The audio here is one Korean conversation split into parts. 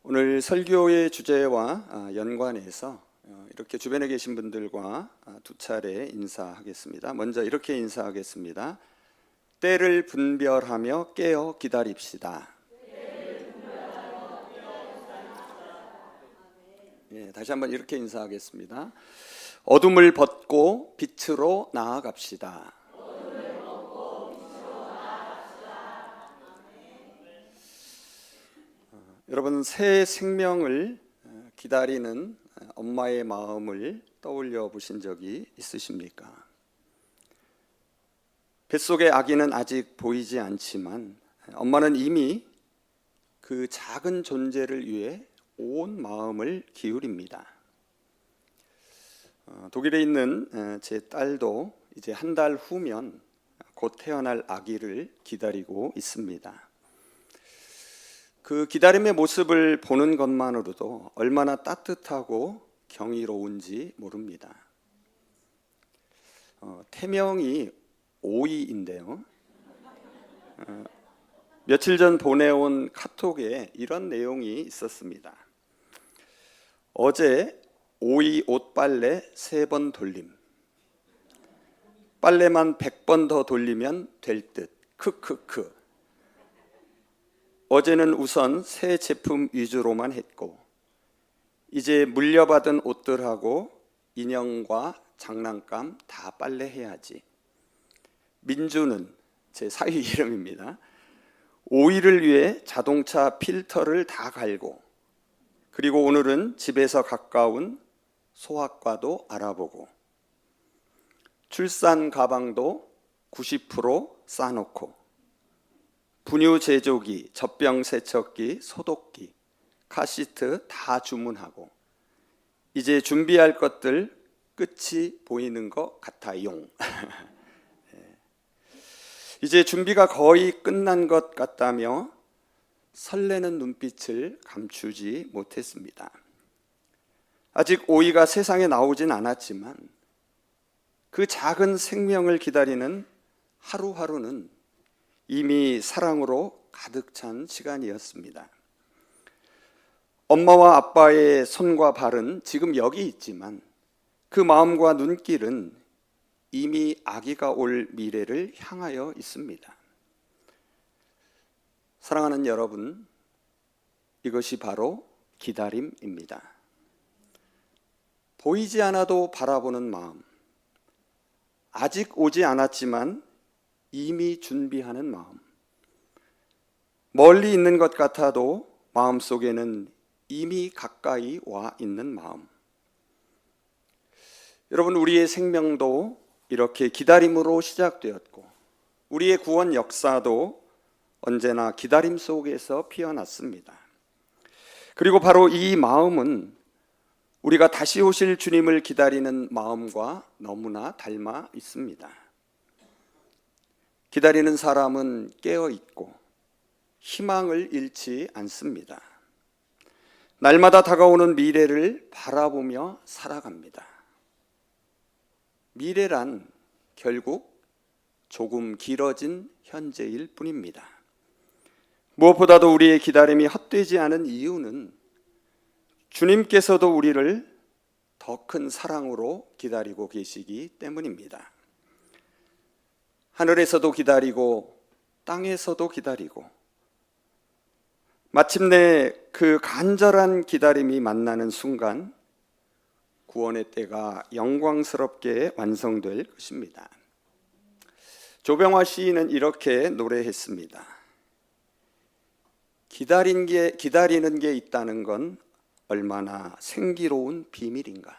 오늘 설교의 주제와 연관해서 이렇게 주변에 계신 분들과 두 차례 인사하겠습니다. 먼저 이렇게 인사하겠습니다. 때를 분별하며 깨어 기다립시다. 다시 한번 이렇게 인사하겠습니다. 어둠을 벗고 빛으로 나아갑시다. 여러분, 새 생명을 기다리는 엄마의 마음을 떠올려 보신 적이 있으십니까? 뱃속의 아기는 아직 보이지 않지만 엄마는 이미 그 작은 존재를 위해 온 마음을 기울입니다. 독일에 있는 제 딸도 이제 한 달 후면 곧 태어날 아기를 기다리고 있습니다. 그 기다림의 모습을 보는 것만으로도 얼마나 따뜻하고 경이로운지 모릅니다. 태명이 오이인데요. 며칠 전 보내온 카톡에 이런 내용이 있었습니다. 어제 오이 옷빨래 3번 돌림. 빨래만 100번 더 돌리면 될 듯. 크크크. 어제는 우선 새 제품 위주로만 했고 이제 물려받은 옷들하고 인형과 장난감 다 빨래해야지. 민주는 제 사위 이름입니다. 오이를 위해 자동차 필터를 다 갈고 그리고 오늘은 집에서 가까운 소아과도 알아보고 출산 가방도 90% 싸놓고 분유 제조기, 젖병 세척기, 소독기, 카시트 다 주문하고 이제 준비할 것들 끝이 보이는 것 같아요. 이제 준비가 거의 끝난 것 같다며 설레는 눈빛을 감추지 못했습니다. 아직 오이가 세상에 나오진 않았지만 그 작은 생명을 기다리는 하루하루는 이미 사랑으로 가득 찬 시간이었습니다. 엄마와 아빠의 손과 발은 지금 여기 있지만 그 마음과 눈길은 이미 아기가 올 미래를 향하여 있습니다. 사랑하는 여러분, 이것이 바로 기다림입니다. 보이지 않아도 바라보는 마음, 아직 오지 않았지만 이미 준비하는 마음, 멀리 있는 것 같아도 마음속에는 이미 가까이 와 있는 마음. 여러분, 우리의 생명도 이렇게 기다림으로 시작되었고 우리의 구원 역사도 언제나 기다림 속에서 피어났습니다. 그리고 바로 이 마음은 우리가 다시 오실 주님을 기다리는 마음과 너무나 닮아 있습니다. 기다리는 사람은 깨어 있고 희망을 잃지 않습니다. 날마다 다가오는 미래를 바라보며 살아갑니다. 미래란 결국 조금 길어진 현재일 뿐입니다. 무엇보다도 우리의 기다림이 헛되지 않은 이유는 주님께서도 우리를 더 큰 사랑으로 기다리고 계시기 때문입니다. 하늘에서도 기다리고 땅에서도 기다리고 마침내 그 간절한 기다림이 만나는 순간 구원의 때가 영광스럽게 완성될 것입니다. 조병화 시인은 이렇게 노래했습니다. 기다리는 게 있다는 건 얼마나 생기로운 비밀인가.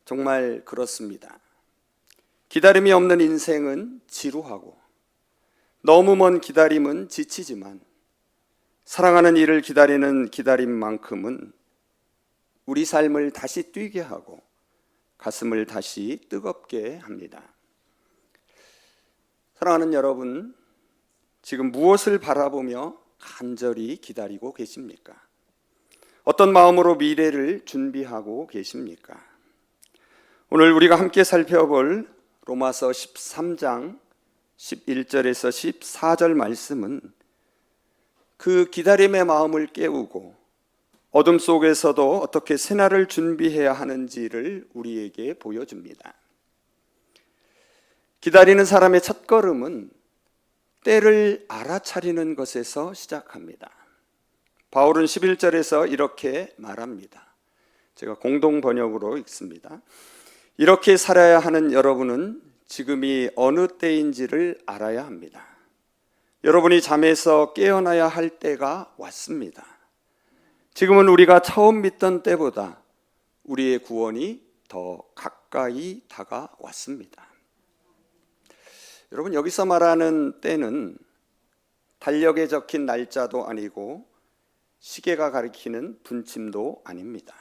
정말 그렇습니다. 기다림이 없는 인생은 지루하고 너무 먼 기다림은 지치지만 사랑하는 이를 기다리는 기다림만큼은 우리 삶을 다시 뛰게 하고 가슴을 다시 뜨겁게 합니다. 사랑하는 여러분, 지금 무엇을 바라보며 간절히 기다리고 계십니까? 어떤 마음으로 미래를 준비하고 계십니까? 오늘 우리가 함께 살펴볼 로마서 13장 11절에서 14절 말씀은 그 기다림의 마음을 깨우고 어둠 속에서도 어떻게 새날을 준비해야 하는지를 우리에게 보여줍니다. 기다리는 사람의 첫걸음은 때를 알아차리는 것에서 시작합니다. 바울은 11절에서 이렇게 말합니다. 제가 공동 번역으로 읽습니다. 이렇게 살아야 하는 여러분은 지금이 어느 때인지를 알아야 합니다. 여러분이 잠에서 깨어나야 할 때가 왔습니다. 지금은 우리가 처음 믿던 때보다 우리의 구원이 더 가까이 다가왔습니다. 여러분, 여기서 말하는 때는 달력에 적힌 날짜도 아니고 시계가 가리키는 분침도 아닙니다.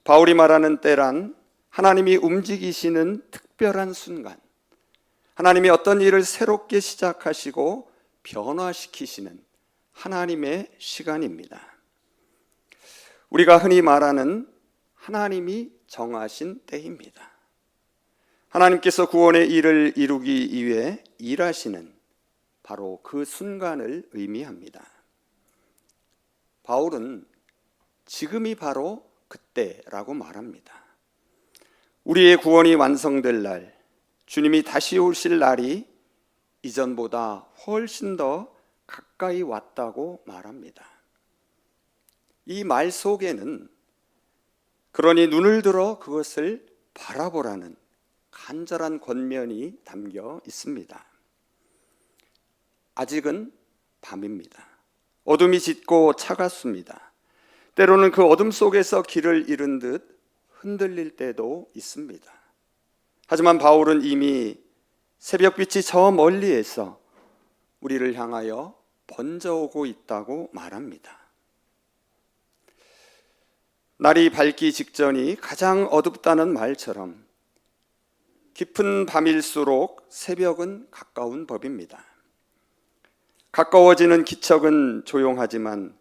바울이 말하는 때란 하나님이 움직이시는 특별한 순간, 하나님이 어떤 일을 새롭게 시작하시고 변화시키시는 하나님의 시간입니다. 우리가 흔히 말하는 하나님이 정하신 때입니다. 하나님께서 구원의 일을 이루기 위해 일하시는 바로 그 순간을 의미합니다. 바울은 지금이 바로 그때라고 말합니다. 우리의 구원이 완성될 날, 주님이 다시 오실 날이 이전보다 훨씬 더 가까이 왔다고 말합니다. 이 말 속에는 그러니 눈을 들어 그것을 바라보라는 간절한 권면이 담겨 있습니다. 아직은 밤입니다. 어둠이 짙고 차갑습니다. 때로는 그 어둠 속에서 길을 잃은 듯 흔들릴 때도 있습니다. 하지만 바울은 이미 새벽빛이 저 멀리에서 우리를 향하여 번져오고 있다고 말합니다. 날이 밝기 직전이 가장 어둡다는 말처럼 깊은 밤일수록 새벽은 가까운 법입니다. 가까워지는 기척은 조용하지만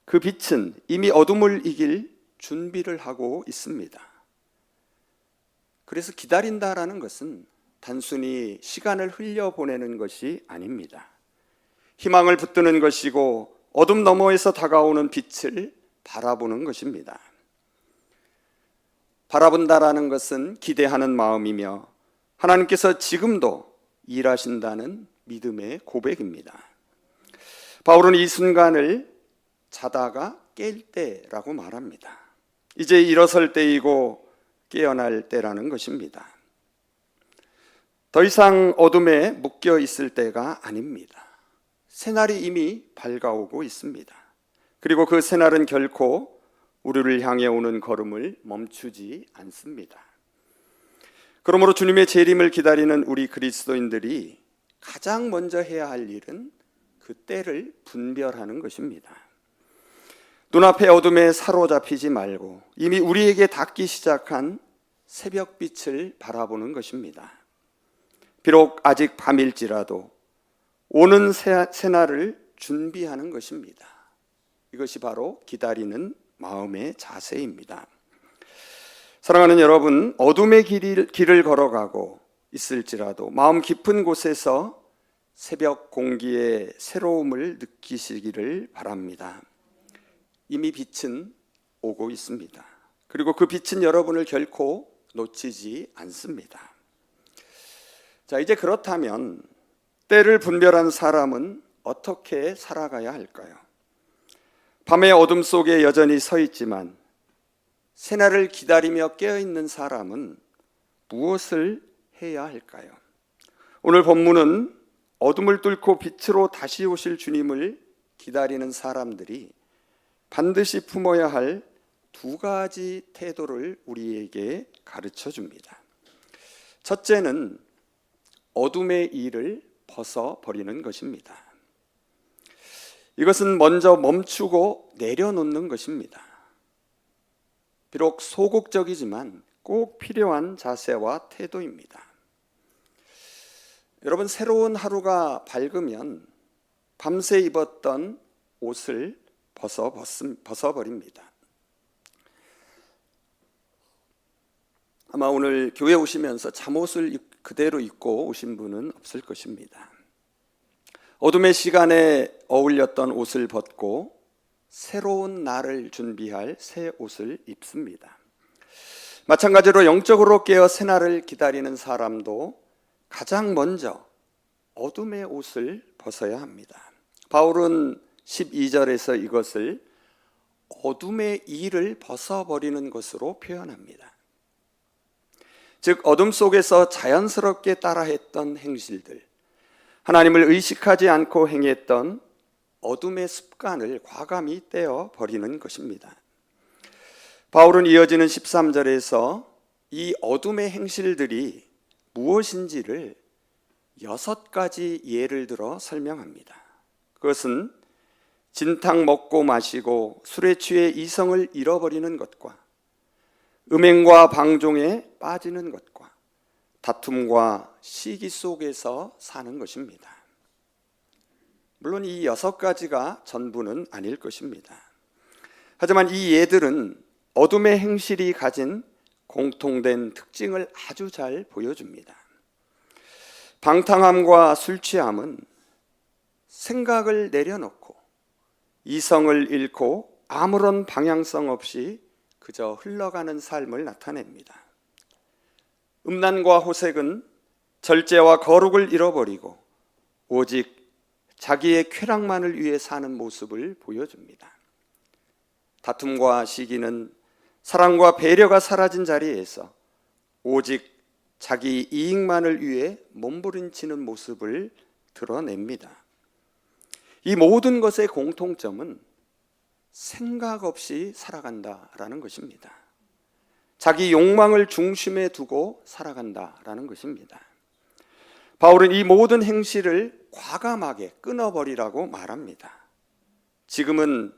그 빛은 이미 어둠을 이길 준비를 하고 있습니다. 그래서 기다린다라는 것은 단순히 시간을 흘려보내는 것이 아닙니다. 희망을 붙드는 것이고 어둠 너머에서 다가오는 빛을 바라보는 것입니다. 바라본다라는 것은 기대하는 마음이며 하나님께서 지금도 일하신다는 믿음의 고백입니다. 바울은 이 순간을 자다가 깰 때라고 말합니다. 이제 일어설 때이고 깨어날 때라는 것입니다. 더 이상 어둠에 묶여 있을 때가 아닙니다. 새날이 이미 밝아오고 있습니다. 그리고 그 새날은 결코 우리를 향해 오는 걸음을 멈추지 않습니다. 그러므로 주님의 재림을 기다리는 우리 그리스도인들이 가장 먼저 해야 할 일은 그 때를 분별하는 것입니다. 눈앞의 어둠에 사로잡히지 말고 이미 우리에게 닿기 시작한 새벽빛을 바라보는 것입니다. 비록 아직 밤일지라도 오는 새날을 준비하는 것입니다. 이것이 바로 기다리는 마음의 자세입니다. 사랑하는 여러분, 어둠의 길을 걸어가고 있을지라도 마음 깊은 곳에서 새벽 공기의 새로움을 느끼시기를 바랍니다. 이미 빛은 오고 있습니다. 그리고 그 빛은 여러분을 결코 놓치지 않습니다. 자, 이제 그렇다면 때를 분별한 사람은 어떻게 살아가야 할까요? 밤의 어둠 속에 여전히 서 있지만 새날을 기다리며 깨어있는 사람은 무엇을 해야 할까요? 오늘 본문은 어둠을 뚫고 빛으로 다시 오실 주님을 기다리는 사람들이 반드시 품어야 할 두 가지 태도를 우리에게 가르쳐 줍니다. 첫째는 어둠의 일을 벗어버리는 것입니다. 이것은 먼저 멈추고 내려놓는 것입니다. 비록 소극적이지만 꼭 필요한 자세와 태도입니다. 여러분, 새로운 하루가 밝으면 밤새 입었던 옷을 벗어버립니다. 아마 오늘 교회 오시면서 잠옷을 그대로 입고 오신 분은 없을 것입니다. 어둠의 시간에 어울렸던 옷을 벗고 새로운 날을 준비할 새 옷을 입습니다. 마찬가지로 영적으로 깨어 새날을 기다리는 사람도 가장 먼저 어둠의 옷을 벗어야 합니다. 바울은 12절에서 이것을 어둠의 일을 벗어버리는 것으로 표현합니다. 즉 어둠 속에서 자연스럽게 따라했던 행실들, 하나님을 의식하지 않고 행했던 어둠의 습관을 과감히 떼어버리는 것입니다. 바울은 이어지는 13절에서 이 어둠의 행실들이 무엇인지를 6가지 예를 들어 설명합니다. 그것은 진탕 먹고 마시고 술에 취해 이성을 잃어버리는 것과 음행과 방종에 빠지는 것과 다툼과 시기 속에서 사는 것입니다. 물론 이 6가지가 전부는 아닐 것입니다. 하지만 이 예들은 어둠의 행실이 가진 공통된 특징을 아주 잘 보여줍니다. 방탕함과 술 취함은 생각을 내려놓고 이성을 잃고 아무런 방향성 없이 그저 흘러가는 삶을 나타냅니다. 음란과 호색은 절제와 거룩을 잃어버리고 오직 자기의 쾌락만을 위해 사는 모습을 보여줍니다. 다툼과 시기는 사랑과 배려가 사라진 자리에서 오직 자기 이익만을 위해 몸부림치는 모습을 드러냅니다. 이 모든 것의 공통점은 생각 없이 살아간다라는 것입니다. 자기 욕망을 중심에 두고 살아간다라는 것입니다. 바울은 이 모든 행실을 과감하게 끊어버리라고 말합니다. 지금은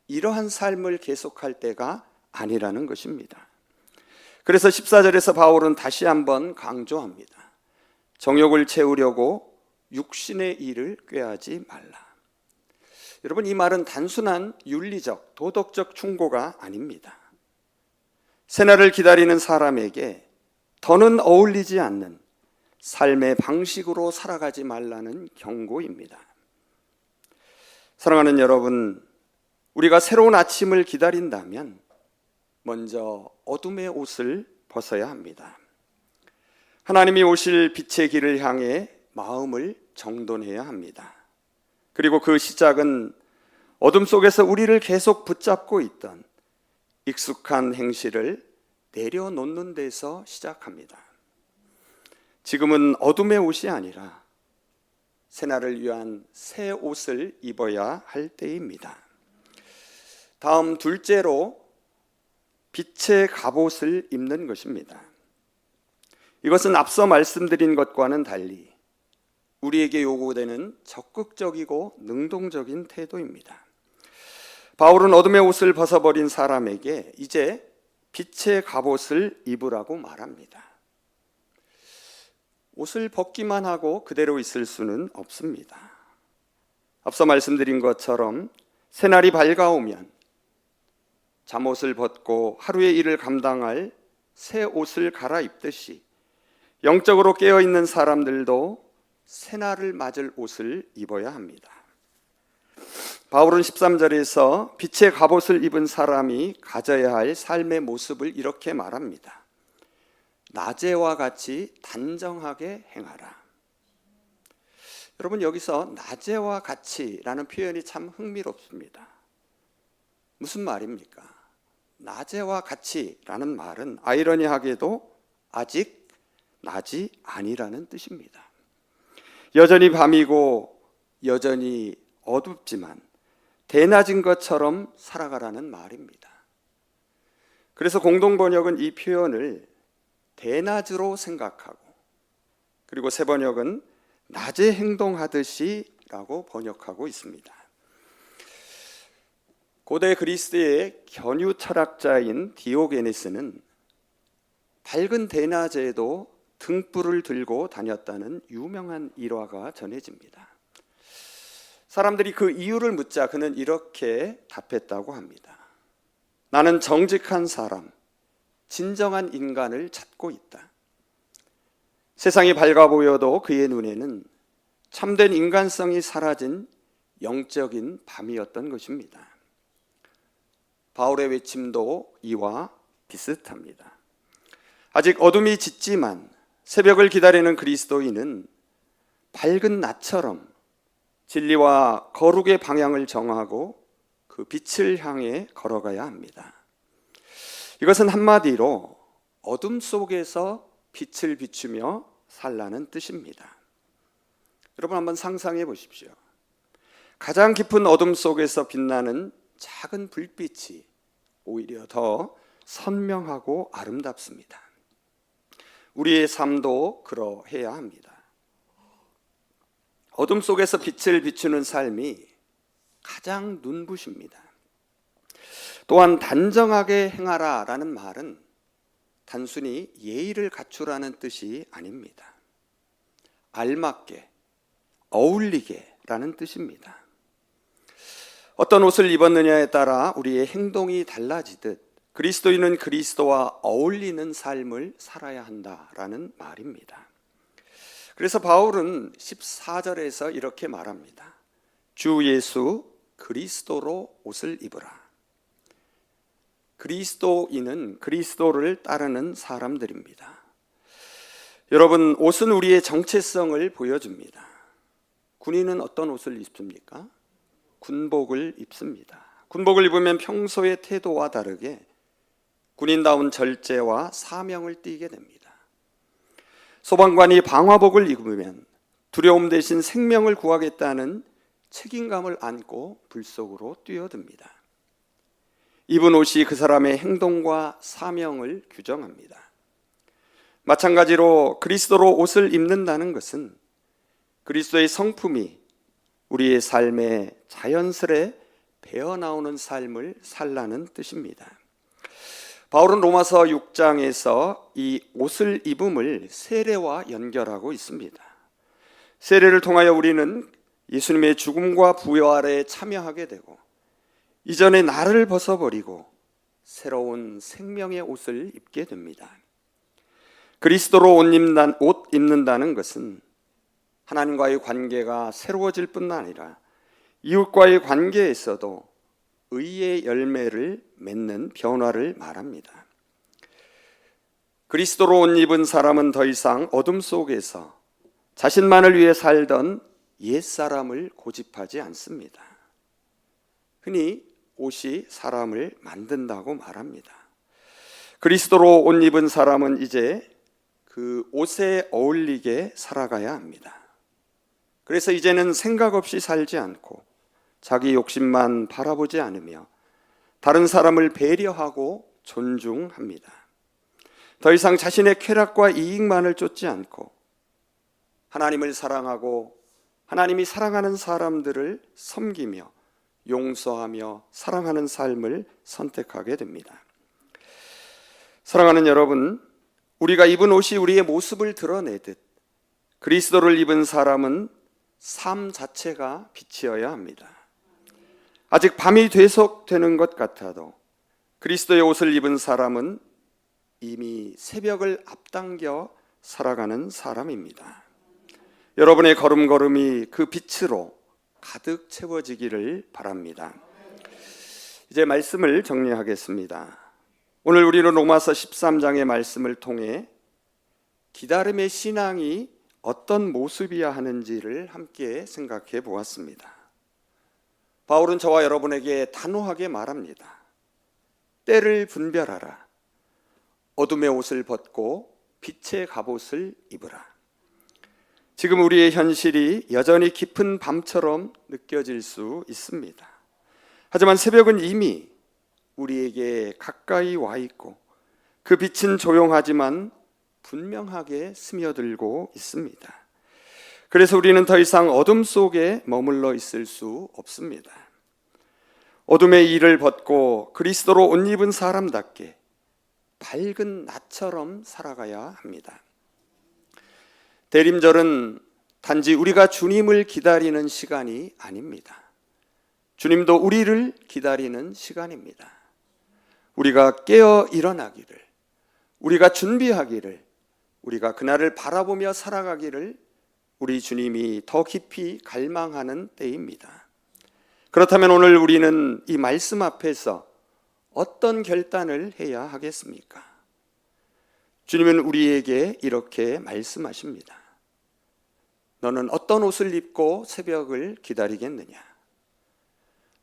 이러한 삶을 계속할 때가 아니라는 것입니다. 그래서 14절에서 바울은 다시 한번 강조합니다. 정욕을 채우려고 육신의 일을 꾀하지 말라. 여러분, 이 말은 단순한 윤리적, 도덕적 충고가 아닙니다. 새날을 기다리는 사람에게 더는 어울리지 않는 삶의 방식으로 살아가지 말라는 경고입니다. 사랑하는 여러분, 우리가 새로운 아침을 기다린다면 먼저 어둠의 옷을 벗어야 합니다. 하나님이 오실 빛의 길을 향해 마음을 정돈해야 합니다. 그리고 그 시작은 어둠 속에서 우리를 계속 붙잡고 있던 익숙한 행실을 내려놓는 데서 시작합니다. 지금은 어둠의 옷이 아니라 새날을 위한 새 옷을 입어야 할 때입니다. 다음 둘째로 빛의 갑옷을 입는 것입니다. 이것은 앞서 말씀드린 것과는 달리 우리에게 요구되는 적극적이고 능동적인 태도입니다. 바울은 어둠의 옷을 벗어버린 사람에게 이제 빛의 갑옷을 입으라고 말합니다. 옷을 벗기만 하고 그대로 있을 수는 없습니다. 앞서 말씀드린 것처럼 새날이 밝아오면 잠옷을 벗고 하루의 일을 감당할 새 옷을 갈아입듯이 영적으로 깨어있는 사람들도 새날을 맞을 옷을 입어야 합니다. 바울은 13절에서 빛의 갑옷을 입은 사람이 가져야 할 삶의 모습을 이렇게 말합니다. 낮에와 같이 단정하게 행하라. 여러분, 여기서 낮에와 같이라는 표현이 참 흥미롭습니다. 무슨 말입니까? 낮에와 같이라는 말은 아이러니하게도 아직 낮이 아니라는 뜻입니다. 여전히 밤이고 여전히 어둡지만 대낮인 것처럼 살아가라는 말입니다. 그래서 공동번역은 이 표현을 대낮으로 생각하고, 그리고 새 번역은 낮에 행동하듯이 라고 번역하고 있습니다. 고대 그리스의 견유 철학자인 디오게네스는 밝은 대낮에도 등불을 들고 다녔다는 유명한 일화가 전해집니다. 사람들이 그 이유를 묻자 그는 이렇게 답했다고 합니다. 나는 정직한 사람, 진정한 인간을 찾고 있다. 세상이 밝아 보여도 그의 눈에는 참된 인간성이 사라진 영적인 밤이었던 것입니다. 바울의 외침도 이와 비슷합니다. 아직 어둠이 짙지만 새벽을 기다리는 그리스도인은 밝은 낮처럼 진리와 거룩의 방향을 정하고 그 빛을 향해 걸어가야 합니다. 이것은 한마디로 어둠 속에서 빛을 비추며 살라는 뜻입니다. 여러분 한번 상상해 보십시오. 가장 깊은 어둠 속에서 빛나는 작은 불빛이 오히려 더 선명하고 아름답습니다. 우리의 삶도 그러해야 합니다. 어둠 속에서 빛을 비추는 삶이 가장 눈부십니다. 또한 단정하게 행하라 라는 말은 단순히 예의를 갖추라는 뜻이 아닙니다. 알맞게, 어울리게 라는 뜻입니다. 어떤 옷을 입었느냐에 따라 우리의 행동이 달라지듯 그리스도인은 그리스도와 어울리는 삶을 살아야 한다라는 말입니다. 그래서 바울은 14절에서 이렇게 말합니다. 주 예수 그리스도로 옷을 입으라. 그리스도인은 그리스도를 따르는 사람들입니다. 여러분, 옷은 우리의 정체성을 보여줍니다. 군인은 어떤 옷을 입습니까? 군복을 입습니다. 군복을 입으면 평소의 태도와 다르게 군인다운 절제와 사명을 띠게 됩니다. 소방관이 방화복을 입으면 두려움 대신 생명을 구하겠다는 책임감을 안고 불 속으로 뛰어듭니다. 입은 옷이 그 사람의 행동과 사명을 규정합니다. 마찬가지로 그리스도로 옷을 입는다는 것은 그리스도의 성품이 우리의 삶에 자연스레 배어나오는 삶을 살라는 뜻입니다. 바울은 로마서 6장에서 이 옷을 입음을 세례와 연결하고 있습니다. 세례를 통하여 우리는 예수님의 죽음과 부활에 참여하게 되고 이전의 나를 벗어버리고 새로운 생명의 옷을 입게 됩니다. 그리스도로 옷 입는다는 것은 하나님과의 관계가 새로워질 뿐 아니라 이웃과의 관계에서도 의의 열매를 맺는 변화를 말합니다. 그리스도로 옷 입은 사람은 더 이상 어둠 속에서 자신만을 위해 살던 옛사람을 고집하지 않습니다. 흔히 옷이 사람을 만든다고 말합니다. 그리스도로 옷 입은 사람은 이제 그 옷에 어울리게 살아가야 합니다. 그래서 이제는 생각 없이 살지 않고 자기 욕심만 바라보지 않으며 다른 사람을 배려하고 존중합니다. 더 이상 자신의 쾌락과 이익만을 쫓지 않고 하나님을 사랑하고 하나님이 사랑하는 사람들을 섬기며 용서하며 사랑하는 삶을 선택하게 됩니다. 사랑하는 여러분, 우리가 입은 옷이 우리의 모습을 드러내듯 그리스도를 입은 사람은 삶 자체가 빛이어야 합니다. 아직 밤이 계속되는 것 같아도 그리스도의 옷을 입은 사람은 이미 새벽을 앞당겨 살아가는 사람입니다. 여러분의 걸음걸음이 그 빛으로 가득 채워지기를 바랍니다. 이제 말씀을 정리하겠습니다. 오늘 우리는 로마서 13장의 말씀을 통해 기다림의 신앙이 어떤 모습이어야 하는지를 함께 생각해 보았습니다. 바울은 저와 여러분에게 단호하게 말합니다. 때를 분별하라. 어둠의 옷을 벗고 빛의 갑옷을 입으라. 지금 우리의 현실이 여전히 깊은 밤처럼 느껴질 수 있습니다. 하지만 새벽은 이미 우리에게 가까이 와 있고 그 빛은 조용하지만 분명하게 스며들고 있습니다. 그래서 우리는 더 이상 어둠 속에 머물러 있을 수 없습니다. 어둠의 일을 벗고 그리스도로 옷 입은 사람답게 밝은 낮처럼 살아가야 합니다. 대림절은 단지 우리가 주님을 기다리는 시간이 아닙니다. 주님도 우리를 기다리는 시간입니다. 우리가 깨어 일어나기를, 우리가 준비하기를, 우리가 그날을 바라보며 살아가기를 우리 주님이 더 깊이 갈망하는 때입니다. 그렇다면 오늘 우리는 이 말씀 앞에서 어떤 결단을 해야 하겠습니까? 주님은 우리에게 이렇게 말씀하십니다. 너는 어떤 옷을 입고 새벽을 기다리겠느냐?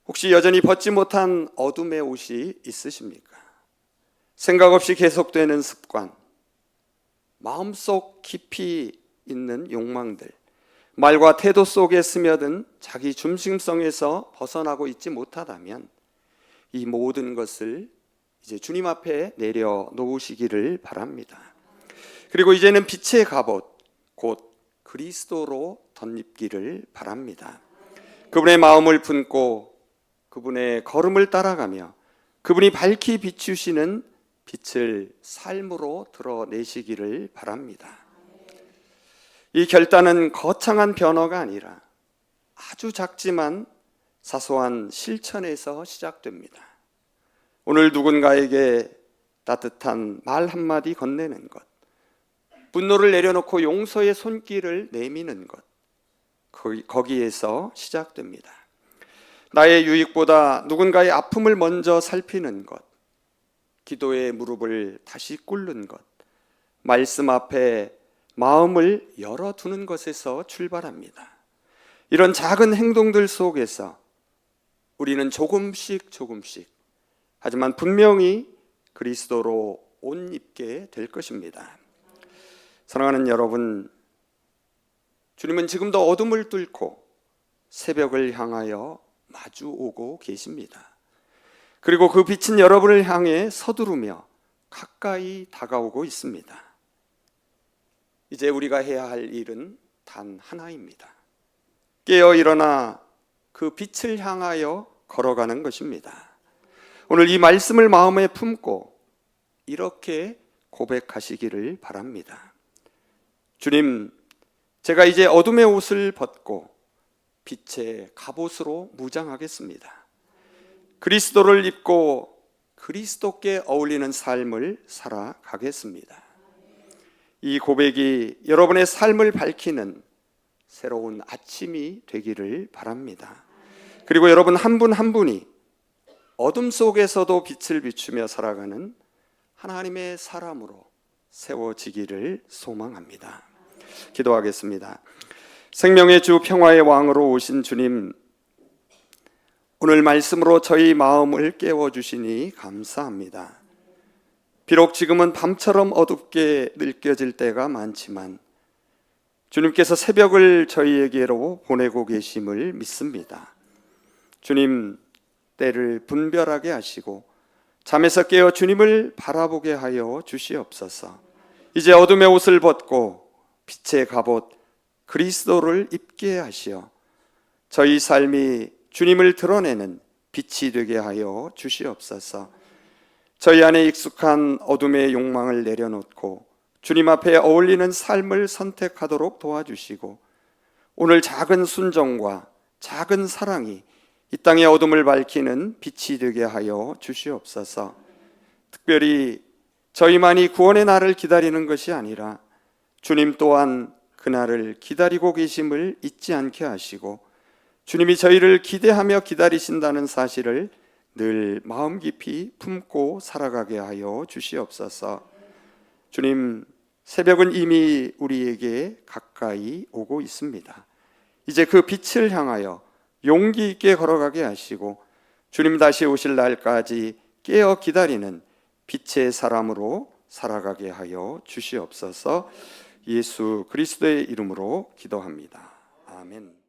혹시 여전히 벗지 못한 어둠의 옷이 있으십니까? 생각 없이 계속되는 습관, 마음속 깊이 있는 욕망들, 말과 태도 속에 스며든 자기 중심성에서 벗어나고 있지 못하다면 이 모든 것을 이제 주님 앞에 내려놓으시기를 바랍니다. 그리고 이제는 빛의 갑옷, 곧 그리스도로 덧입기를 바랍니다. 그분의 마음을 품고 그분의 걸음을 따라가며 그분이 밝히 비추시는 빛을 삶으로 드러내시기를 바랍니다. 이 결단은 거창한 변화가 아니라 아주 작지만 사소한 실천에서 시작됩니다. 오늘 누군가에게 따뜻한 말 한마디 건네는 것, 분노를 내려놓고 용서의 손길을 내미는 것, 거기에서 시작됩니다. 나의 유익보다 누군가의 아픔을 먼저 살피는 것, 기도의 무릎을 다시 꿇는 것, 말씀 앞에 마음을 열어두는 것에서 출발합니다. 이런 작은 행동들 속에서 우리는 조금씩 하지만 분명히 그리스도로 옷 입게 될 것입니다. 사랑하는 여러분, 주님은 지금도 어둠을 뚫고 새벽을 향하여 마주오고 계십니다. 그리고 그 빛은 여러분을 향해 서두르며 가까이 다가오고 있습니다. 이제 우리가 해야 할 일은 단 하나입니다. 깨어 일어나 그 빛을 향하여 걸어가는 것입니다. 오늘 이 말씀을 마음에 품고 이렇게 고백하시기를 바랍니다. 주님, 제가 이제 어둠의 옷을 벗고 빛의 갑옷으로 무장하겠습니다. 그리스도를 입고 그리스도께 어울리는 삶을 살아가겠습니다. 이 고백이 여러분의 삶을 밝히는 새로운 아침이 되기를 바랍니다. 그리고 여러분 한 분 한 분이 어둠 속에서도 빛을 비추며 살아가는 하나님의 사람으로 세워지기를 소망합니다. 기도하겠습니다. 생명의 주 평화의 왕으로 오신 주님, 오늘 말씀으로 저희 마음을 깨워주시니 감사합니다. 비록 지금은 밤처럼 어둡게 느껴질 때가 많지만 주님께서 새벽을 저희에게로 보내고 계심을 믿습니다. 주님, 때를 분별하게 하시고 잠에서 깨어 주님을 바라보게 하여 주시옵소서. 이제 어둠의 옷을 벗고 빛의 갑옷 그리스도를 입게 하시어 저희 삶이 주님을 드러내는 빛이 되게 하여 주시옵소서. 저희 안에 익숙한 어둠의 욕망을 내려놓고 주님 앞에 어울리는 삶을 선택하도록 도와주시고 오늘 작은 순종과 작은 사랑이 이 땅의 어둠을 밝히는 빛이 되게 하여 주시옵소서. 특별히 저희만이 구원의 날을 기다리는 것이 아니라 주님 또한 그날을 기다리고 계심을 잊지 않게 하시고 주님이 저희를 기대하며 기다리신다는 사실을 늘 마음 깊이 품고 살아가게 하여 주시옵소서. 주님, 새벽은 이미 우리에게 가까이 오고 있습니다. 이제 그 빛을 향하여 용기 있게 걸어가게 하시고 주님 다시 오실 날까지 깨어 기다리는 빛의 사람으로 살아가게 하여 주시옵소서. 예수 그리스도의 이름으로 기도합니다. 아멘.